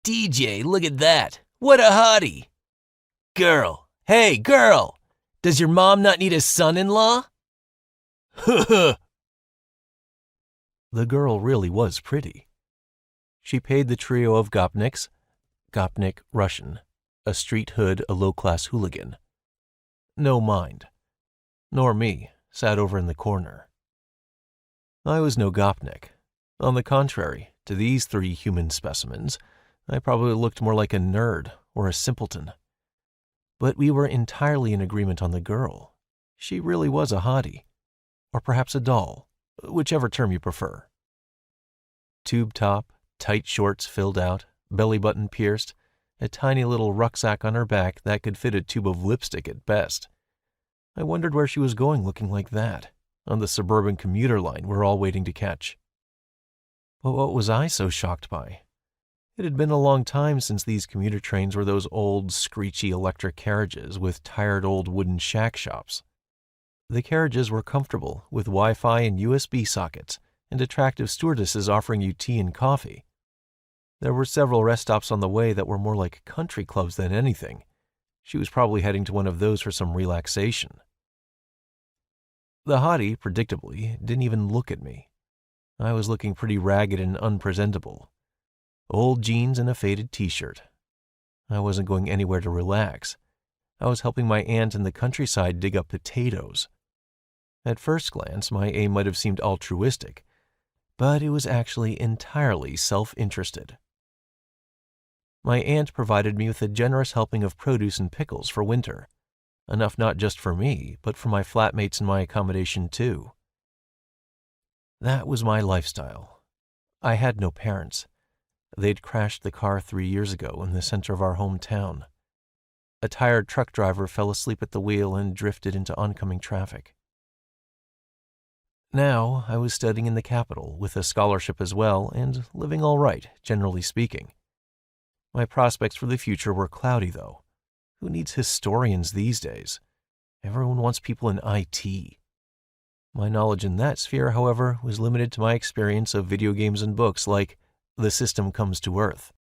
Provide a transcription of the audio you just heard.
DJ, look at that. What a hottie. Girl, hey, girl, does your mom not need a son-in-law? The girl really was pretty. She paid the trio of gopniks, Gopnik Russian, a street hood, a low-class hooligan. No mind. Nor me, sat over in the corner. I was no gopnik. On the contrary, to these three human specimens, I probably looked more like a nerd or a simpleton. But we were entirely in agreement on the girl. She really was a hottie. Or perhaps a doll, whichever term you prefer. Tube top, tight shorts filled out, belly button pierced, a tiny little rucksack on her back that could fit a tube of lipstick at best. I wondered where she was going looking like that, on the suburban commuter line we're all waiting to catch. But what was I so shocked by? It had been a long time since these commuter trains were those old, screechy electric carriages with tired old wooden shack shops. The carriages were comfortable, with Wi-Fi and USB sockets, and attractive stewardesses offering you tea and coffee. There were several rest stops on the way that were more like country clubs than anything. She was probably heading to one of those for some relaxation. The hottie, predictably, didn't even look at me. I was looking pretty ragged and unpresentable. Old jeans and a faded t-shirt. I wasn't going anywhere to relax. I was helping my aunt in the countryside dig up potatoes. At first glance, my aim might have seemed altruistic, but it was actually entirely self-interested. My aunt provided me with a generous helping of produce and pickles for winter, enough not just for me, but for my flatmates in my accommodation too. That was my lifestyle. I had no parents. They'd crashed the car 3 years ago in the center of our hometown. A tired truck driver fell asleep at the wheel and drifted into oncoming traffic. Now I was studying in the capital with a scholarship as well and living all right, generally speaking. My prospects for the future were cloudy, though. Who needs historians these days? Everyone wants people in IT. My knowledge in that sphere, however, was limited to my experience of video games and books like The System Comes to Earth.